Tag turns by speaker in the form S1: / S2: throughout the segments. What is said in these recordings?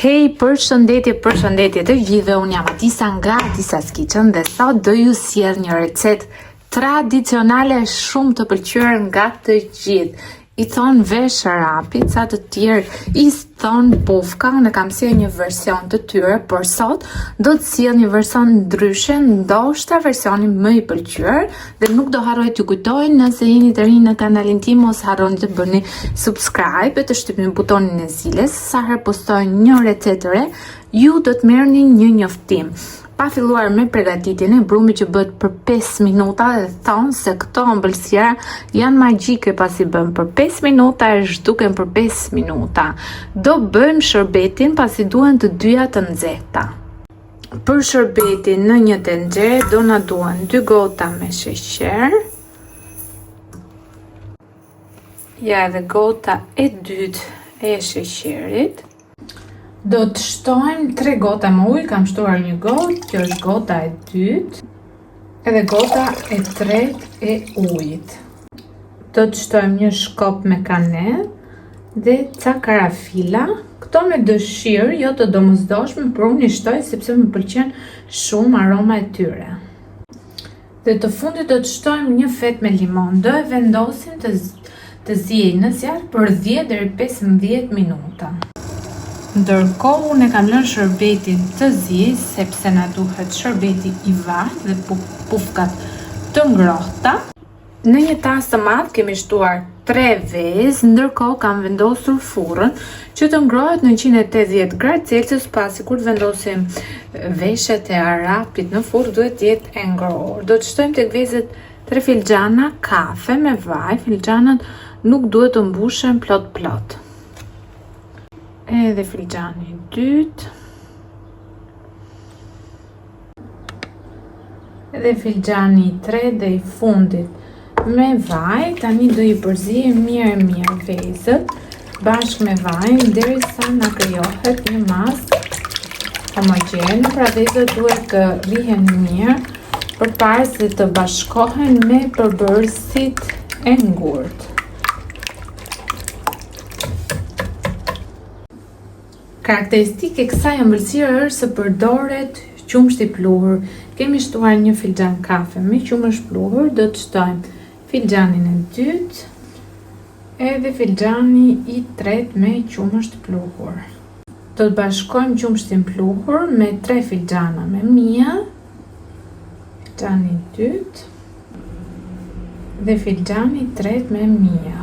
S1: Përshëndetje të gjithëve, unë jam Atisa nga Atisa's Kitchen dhe sot do ju sjell një recetë tradicionale shumë të pëlqyer nga të gjithë. I thon vesh rapi, ca të tjerë i thon pufka, unë kam sjell një version të tyre, por sot do të sjell një version ndryshe, ndoshta versioni më i pëlqyer dhe nuk do harroj t'ju kujtoj, nëse jeni të rinj në kanalin tim, mos harroni të bëni subscribe e të shtypni butonin e zilës, sa herë postoj një recetë të re, ju do të merrni një njoftim. Pa filluar me përgatitjen e brumit që bëhet për 5 minuta dhe thonë se këto ëmbëlsira janë magjike pasi bën për 5 minuta e zhduken për 5 minuta. Do bëjmë shërbetin pasi duhen të dyja të nxehta. Për shërbetin në një tenxhere do na duhen 2 gota me sheqer. Ja edhe gota e dytë e sheqerit. Do të shtojmë 3 gota me ujë, kam shtuar një gotë, kjo është gota e dytë, edhe gota e tretë e ujit. Do të shtojmë një shkop me kanellë dhe ca karafila, këto me dëshirë, jo të domosdoshme, por unë i shtoj sepse më pëlqen shumë aroma e tyre. Dhe të fundit do të shtojmë një fet me limon, do e vendosim të ziejë në zjarr për 10 deri 15 minuta. Ndërkohë unë e kam lënë shërbetin të ziejë sepse na duhet shërbeti i vartë dhe pufkat të ngrohta. Në një tas të madh kemi shtuar 3 vezë, ndërkohë kam vendosur furrën që të ngrohet në 180 gradë Celsius, pasi kur vendosim veshjet e arapit në furrë duhet të jetë e ngrohur. Do të shtojmë tek vezët 3 filxhana kafe me vaj, filxhanat nuk duhet të mbushen plot. Edhe filxhani i dytë. Edhe filxhani i tretë dhe i fundit me vaj. Tani do i përzijem mirë vezët bashkë me vajin derisa na krijohet një masë homogjene. Pra vezët duhet të rrihen mirë përpara se të bashkohen me përbërësit e ngurtë. Karakteristike e kësaj ëmbëlsire është se përdoret qumësht i pluhur. Kemi shtuar një filxhan kafe me qumësht pluhur, do të shtojmë filxhanin e dytë edhe filxhani i tretë me qumësht pluhur. Do të bashkojmë qumështin pluhur me 3 filxhana me mijë, filxhani i dytë dhe filxhani i tretë me mijë.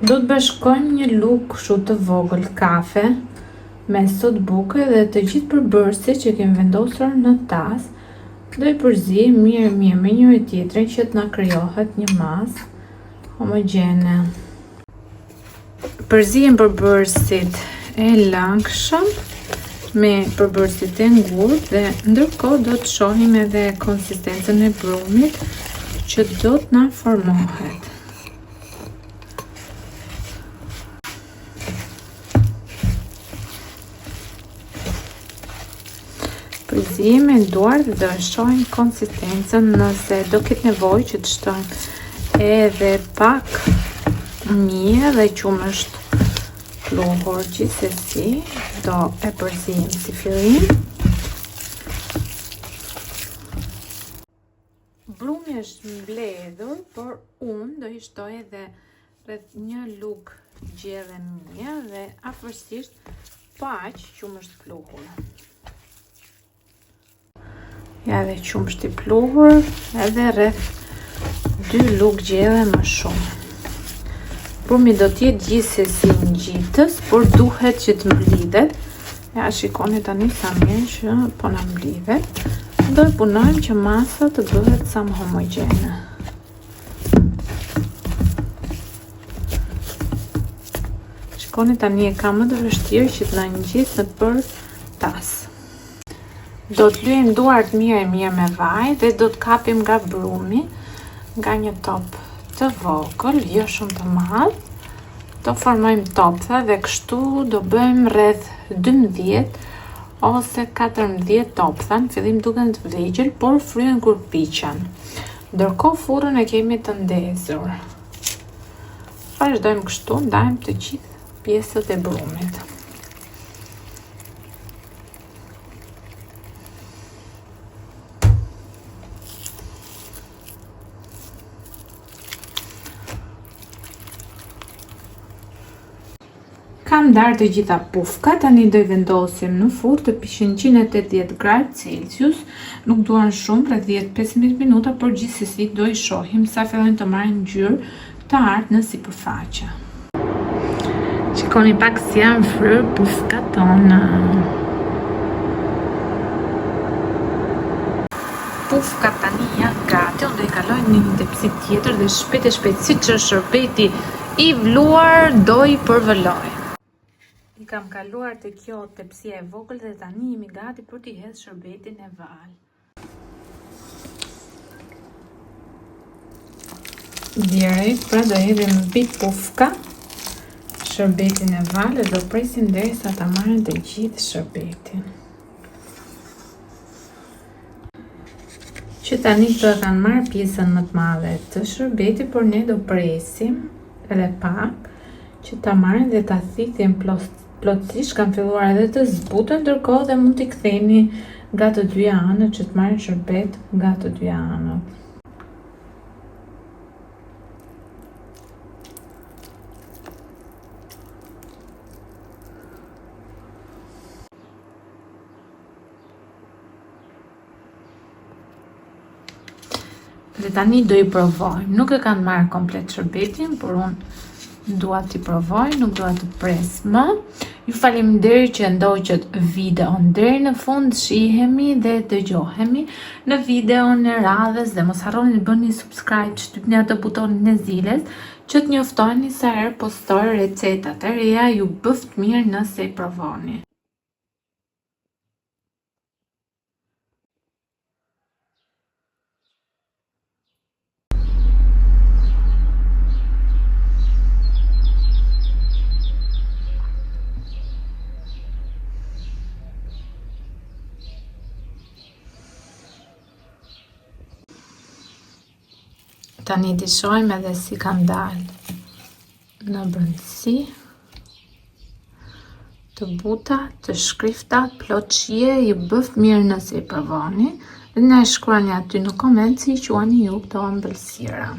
S1: Do të bashkojmë një lugë kështu të vogël kafe me sot buke dhe të gjithë përbërësit që kemi vendosur në tas. Do i përzijem mirë me njëri tjetrin që të na krijohet një masë homogjene. Përzijem përbërësit e langshëm me përbërësit e ngurtë dhe ndërkohë do të shohim edhe konsistencën e brumit që do të na formohet. Përzijim me duar dhe do e shohim konsistencën, nëse do ketë nevojë që të shtojmë edhe pak mijë dhe qumësht pluhur, gjithsesi do e përzijim si fillim. Brumi është mbledhur, por unë do i shtoj edhe rreth një lugë gjelle mijë dhe afërsisht pa aq qumësht pluhur. Ja dhe qumësht i pluhur edhe rreth 2 lugë gjelle më shumë. Brumi do t'jetë gjithsesi ngjitës, por duhet që të mblidhet. Ja shikoni tani sa mirë që po na mblidhet. Do e punojmë që masa të bëhet sa më homogjene. Shikoni tani e ka më të vështirë që të na ngjit nëpër tas. Do të lyejmë duart mirë me vaj dhe do të kapim nga brumi, nga një top të vogël, jo shumë të madh. Do formojmë topë dhe kështu do bëjmë rreth 12 ose 14 topë. Në fillim duken të vegjël, por fryen kur piqen. Ndërkohë furrën e kemi të ndezur. Vazhdojmë kështu, ndajmë të gjithë pjesët e brumit. Kam ndarë të gjitha pufka, tani do I vendosim në furrë të 180 gradë Celsius. Nuk duan shumë, rreth 10-15 minuta, por gjithsesi do I shohim sa fillojnë të marrin ngjyrë të artë në sipërfaqe. Shikoni pak si janë fryrë pufkat tona. Pufkat tani janë gati, unë do I kaloj në një tepsi tjetër dhe shpejt e shpejt, siç është shërbeti I vluar, do I përvëlloj. I kam kaluar të kjo tepsia e vogël dhe tani jemi gati për t'i hedhë shërbetin e val. Direkt, pra do hedhim mbi pufka shërbetin e val dhe do presim derisa ta marrin të gjithë shërbetin. Që tani këto e kanë marrë pjesën më të madhe të shërbetit, por ne do presim edhe pak që ta marrin dhe ta thithim plotësisht. Kanë filluar edhe të zbuten, ndërkohë dhe mund t'i ktheni nga të dyja anët që të marrin shërbet nga të dyja anët. Dhe tani do I provojmë. Nuk e kanë marrë komplet shërbetin, por unë dua t'i provoj, nuk dua të pres më. Ju faleminderit që ndoqët videon deri në fund, shihemi dhe dëgjohemi në videon e radhës dhe mos harroni të bëni subscribe, shtypni atë butonin e zilës që të njoftoni sa herë postoj recetat e reja, ju bëft mirë nëse I provoni. Tani t'i shohim edhe si kanë dalë në brendësi, të buta, të shkrifta, plot shije, ju bëft mirë nëse I provoni dhe na shkruani aty në koment si I quani ju këto ëmbëlsira.